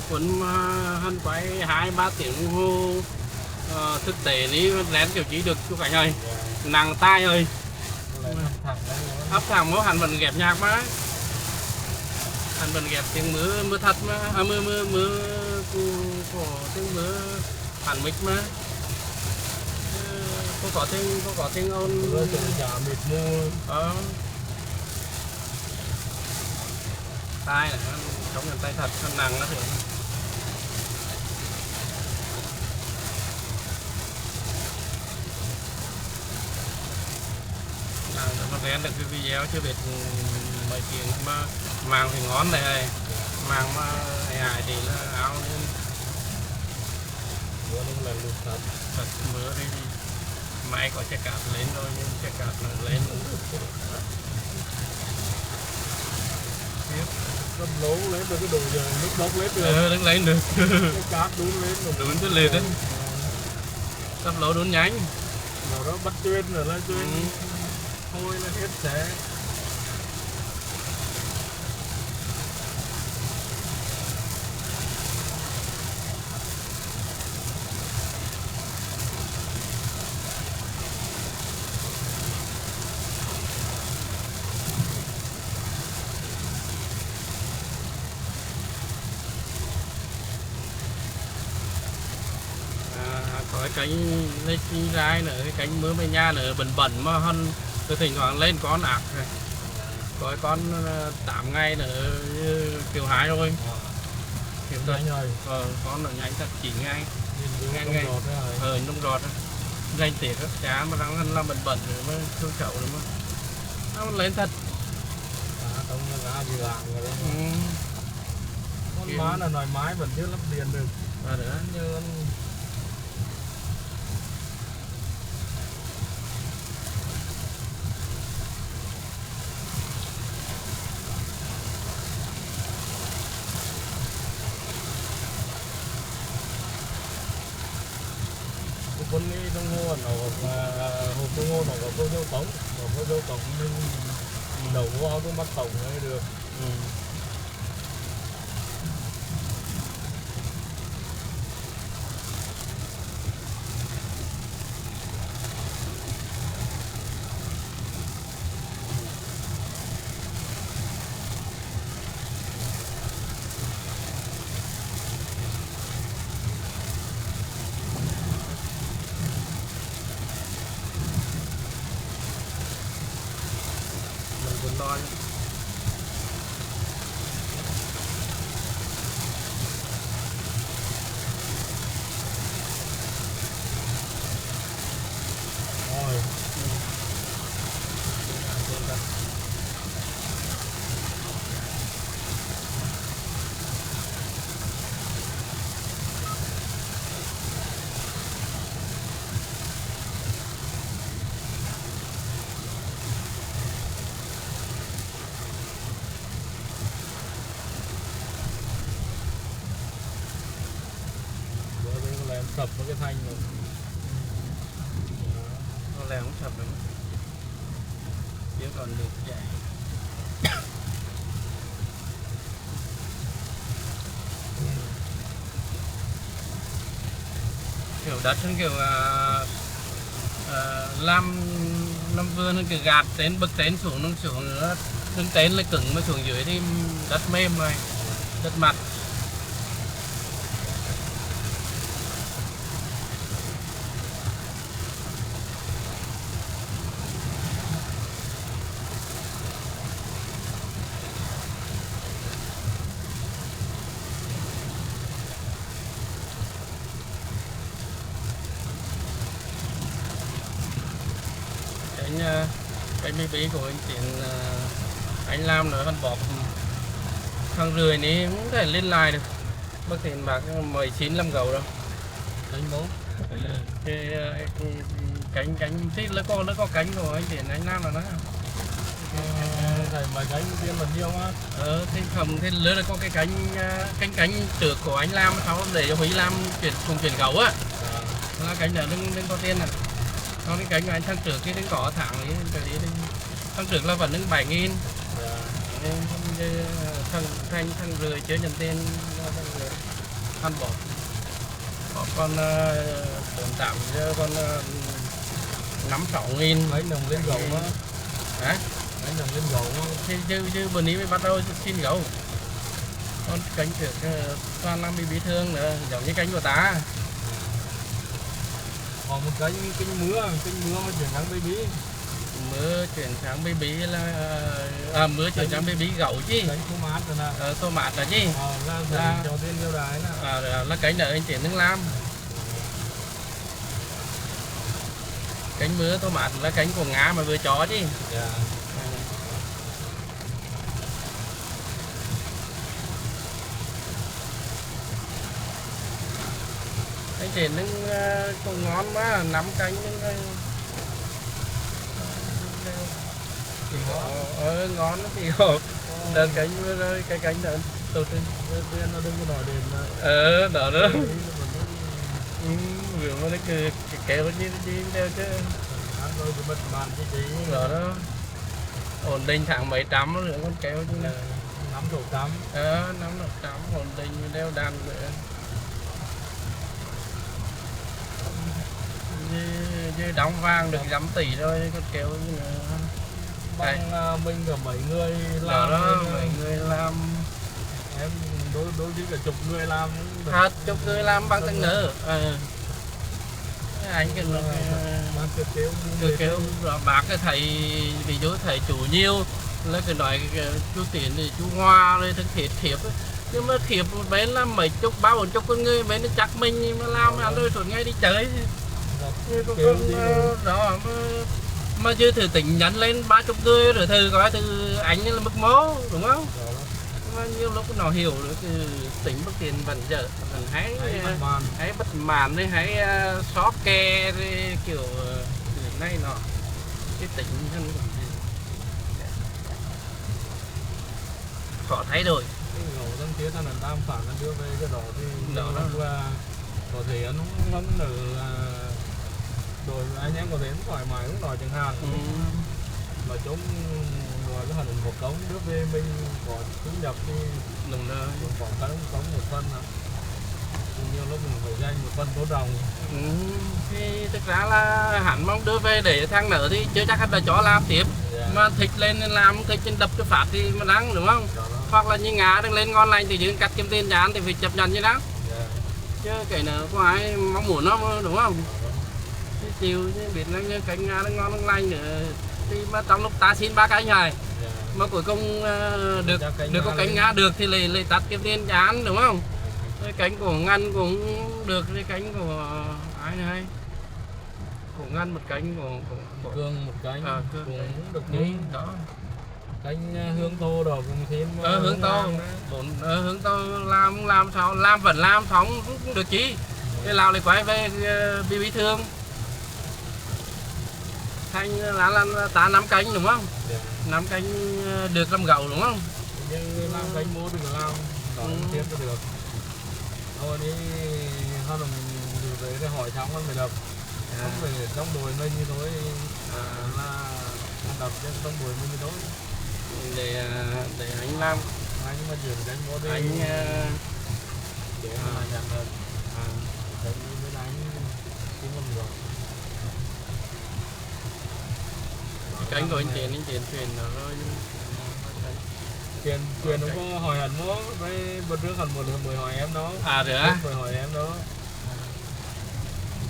Quấn hơn quay 2-3 tiếng đồng hồ thực tế ní lén kiểu chỉ được chụp ảnh ơi nàng tai ơi ấp thẳng mỗi hẳn vẫn ghép nhạc mà hẳn vẫn ghép tiếng mưa thật mà mưa của tiếng mưa hẳn mic mà có tiếng ôn tai này chống nhận tay thật nặng nó thường mà rén được cái video chưa biết mấy tiếng mà mang thì ngón này mang mà ai thì nó áo lên mưa nó là lụt thật mưa đây thì máy có check card lên thôi nhưng check card nó lên Gấp lố lấy được cái đồ giờ nước bốc lấy được đứng lên được cái cát đun lên đun tới liệt đấy gấp lố đun nhánh nào đó bắt chuyên rồi là chuyên thôi là hết sẽ có cái cánh lấy rai nữa cái cánh mưa bên nha nữa bẩn mà hơn từ thỉnh thoảng lên con ạc này có con 8 ngày nữa kiểu hái rồi kiểu nhanh rồi con nó nhanh thật 9 ngày ngay nông rọt danh tiệt các chả mà đang làm bẩn rồi mới thương chậu rồi mà nó lên thật không ra gì làm rồi đó con má là nồi mái vẫn chưa lắp điện được nữa như con đi trong ngô nó hộp trong ngô nó có dấu tổng nên đầu vào trong bắt tổng này được to rồi sập với cái thanh rồi nó leo không sập được chứ còn được chạy kiểu đất kiểu làm vườn kiểu gạt tên bậc tên xuống nó xuống nữa đứng tên lại cứng mà xuống dưới thì đất mềm rồi đất mặt cái BB của anh Tiến anh làm nữa con bọt thằng rưỡi này cũng thể lên lại được bất tiền bạc 19 làm gầu đâu đánh bố cái cánh tít nó có cánh của anh Tiến anh làm là nó thầy mà cánh tiên là nhiều á thì không thì lứa là có cái cánh trước của anh làm sau để cho Huy làm chuyển gầu á nó cánh là đừng có tiền này nó cái cánh của anh thằng trước cái đừng có thẳng ấy thằng trước là vẫn đứng 7.000 thằng rưỡi chưa nhận tiền than bột có con 48 giờ con 5-6 nghìn mấy đồng lên gầu á, hả mấy đồng lên gầu á. chứ bữa ní mới bắt đầu xin gấu con cánh được toàn làm bị thương nữa giống như cánh của ta. Còn một cái mứa mà chuyển sang baby. Mưa chuyển sang baby là mưa chuyển sang baby gấu chứ. Cánh tomat rồi nè. Tomat là chứ. Là cho tiên yêu đài nè. Là cánh ở anh chuyển nước Lam. Cánh mưa tomat là cánh của Nga mà vừa chó chứ. Yeah. Anh chuyển nước còn ngon quá, 5 cánh nhưng ngon nó thì hộp đơn cánh rồi cái cánh đơn đầu tiên nó đừng có đòi đền đó đó vừa mà nó cứ kéo như đi đeo chứ rồi bị bật màn chứ chị đó ổn định tháng mấy trăm nó con kéo chứ nè 500 500 ổn định đeo đàn nữa như đóng vàng được 5 tỷ thôi con kéo như là bằng mình cả 7 người làm đó 7 người làm em đối với cả chục người làm chục người làm bằng tầng nữa anh cái kêu bác cái thầy ví dụ thầy chủ nhiều là cái nói chú Tiến thì chú Hoa rồi thằng thiệp nhưng mà thiệp bên là mấy chục 3-4 con người bên nó chắc mình mà làm ăn rồi suốt ngày đi chơi như con đó mà chưa thử tỉnh nhắn lên 30 người rồi thử coi từ anh là mức mố đúng không? Mà nhiều lúc nó hiểu được tỉnh bất tiền vẫn giờ mình hãy bất màn đi hãy shop ke đi kiểu này nọ cái tỉnh hơn khó thay đổi cái ngầu dân phía ta là tam phản nó đưa về cái đó thì đó có thể nó được rồi anh em có thể thoải mái cũng nói chẳng hạn mà chúng rồi cái hình một cống nước về mình có thu nhập thì đừng còn cái cống một phân hả nhiều lúc mình phải dành một phân số đồng thì thực ra là hẳn mong đưa về để thang nở thì chưa chắc hắn là chó làm tiếp mà thịt lên làm thịt trên đập cho phát thì mà đáng đúng không hoặc là như ngã đang lên ngon lành thì chỉ cắt kiếm tiền cho ăn thì phải chấp nhận như đó chứ cái nữa có ai mong muốn nó đúng không chiều chứ biết là như cánh Nga nó ngon nó lành nữa thì mà trong lúc ta xin 3 cánh này mà cuối cùng được có cánh Nga được thì lấy tắt kiếm tiền cho ăn đúng không cái cánh của Ngân cũng được cái cánh của ai này của Ngân một cánh của Cương một cánh cũng được chứ đó cánh hướng tô rồi cũng thêm hướng tô hướng tô làm sao vẫn làm phóng cũng được chứ cái nào lại quay về bị thương thành là ta 5 cánh đúng không 5 cánh được làm gạo đúng không nhưng làm cánh mua đừng làm đó tiếp cho được thôi đi họ đồng về cái hỏi xong mới đập không về trong đồi mình như thôi là đập trên trong đồi mình như thôi để anh làm anh mà chuyển cánh mua đi anh để mà nhận hơn cánh bên anh cũng không được cánh của anh chuyển rồi truyền nó có hỏi hẳn nó với bữa trước hẳn một buổi hỏi em đó rồi buổi hỏi em đó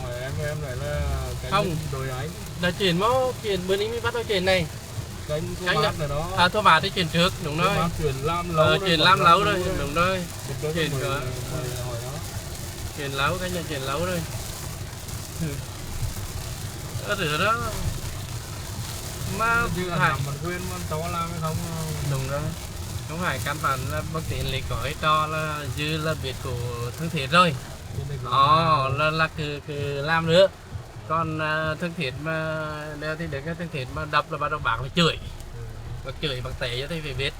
hỏi em này là cái không đồi ấy là chuyển bữa nay mới bắt đầu chuyển này cánh này đó thôi bà thì chuyển trước đúng rồi chuyển làm lâu rồi đúng rồi chuyển hỏi chuyển lâu cái này chuyển lâu rồi rồi đó mà phải mình quên mà cháu làm hay không đúng rồi không phải căn bản là bác tiền lý có cho là dư là việc của thương thiệt rồi là cứ làm nữa còn thương thiệt mà đeo thì được cái thương thiệt mà đập là bắt đầu bác phải chửi bác chửi bác tệ cho thì phải biết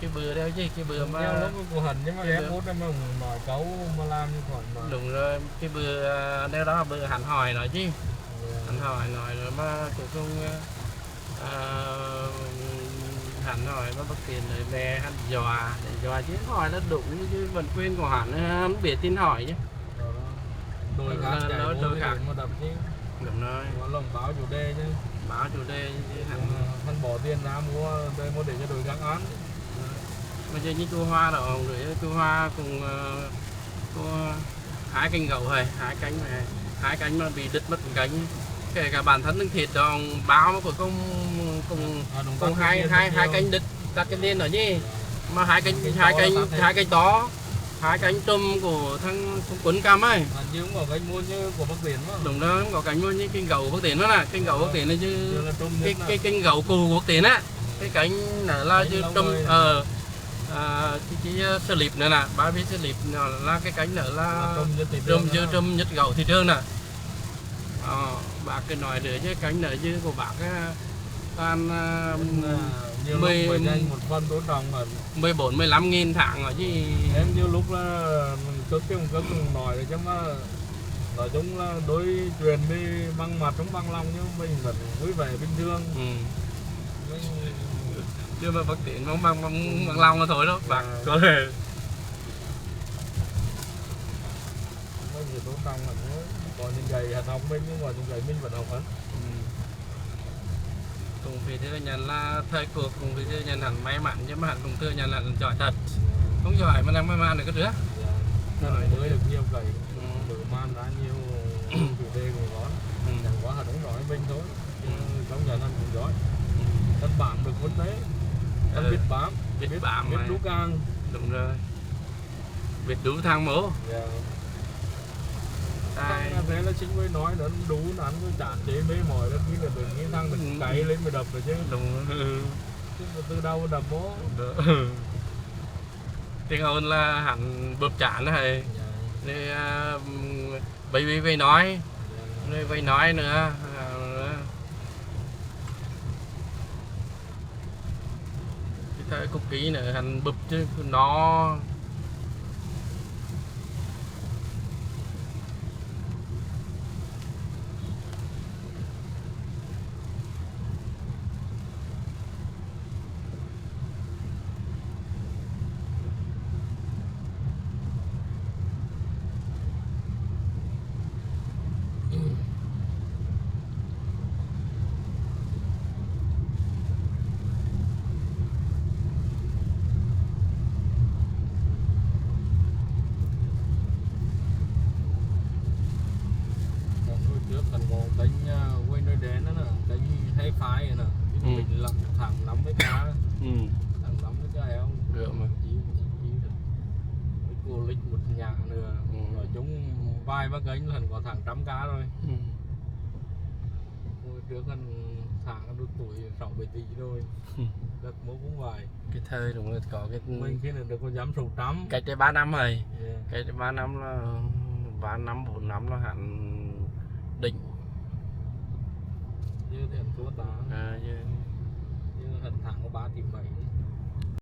cái bừa đeo chứ cái bừa mà lúc của hình chứ mà em út em nói cháu mà làm như còn mà đúng rồi cái bừa đeo đó là bừa hẳn hỏi nói chứ hẳn hỏi nói rồi mà cuối cùng hẳn rồi nó bắt tiền rồi về hắn dò để dò chứ hỏi nó đúng chứ vẫn quên của hắn hắn biết tin hỏi chứ đôi khác chạy đôi đôi khác. khác mà đập chứ đúng rồi có lòng báo chủ đề chứ báo chủ đề chứ hắn hắn bỏ tiền ra mua đây mua để cho đôi khác án bây giờ như chú Hoa đó rồi chú Hoa cùng cô hai cánh gậu rồi hai cánh mà bị đứt mất một cánh kể cả bản thân những thịt đó báo nó của cùng hai cánh đứt các cái tên ở nhỉ mà hai cánh đó hai cánh trùm của thằng quấn cam ấy chứ không có cánh mua như của Bắc Tiền mà đúng đó không có cánh mua như kênh gậu Bắc Tiền đó nè kênh gậu Bắc Tiền này chứ cái kênh gậu cù của Bắc Tiền á cái cánh là chứ trùm cái slip nữa nè ba biết slip là cái cánh nữa là trùm nhất gậu thị trường nè bác cái nói nữa chứ cánh nữa chứ của bác toàn 14-15 tháng rồi chứ em như lúc là cất nồi rồi chứ mà nói chung là đối truyền đi băng mặt trong băng lòng nhưng mình vẫn vui vẻ bình thường chưa mà phát triển bằng lòng là thôi đó bác có thể mấy người tốn tâm mình còn những ngày hạt học mình nhưng mà những ngày mình vẫn học hết cùng vì thế là nhận là thời cuộc cùng vì thế nhận hẳn may mắn chứ mà hẳn cùng thưa nhận là giỏi thật không giỏi mà đang may mắn được cái nữa rồi mới được nhiều cậy tự man ra nhiều chủ đề của nó chẳng quá là đúng rồi mình thôi trong nhà anh cũng giỏi anh bám được vấn đấy anh biết bám biết đú càng đúng rồi biết đú thang mố thế là chính với nói nó đú nó ăn cái chản chế mê mỏi nó nghĩ là đừng nghĩ thằng mình cày lên mới đập rồi chứ đúng chứ từ đâu đập bố tiếng hơn là hẳn bợp chán này nên bây vây nói nên vây nói nữa cái thời cục ký nữa hẳn bụp chứ nó đánh quay nơi đen đó nè đánh hay phái nè mình lặn thẳng nắm với cá thẳng nắm với cá eo được mà với cô lịch một nhà nữa rồi chúng vai bác gánh lần có thẳng 100 cá rồi trước anh thẳng được tuổi 6-7 tỷ rồi đất mốt cũng vài cái thời đúng rồi có cái mình khi này được có dám 600 cái tới 3 năm rồi cái tới 3 năm là 3 năm 4 năm là hẳn định như thì anh thua ta như hình thẳng có 3,7 tỷ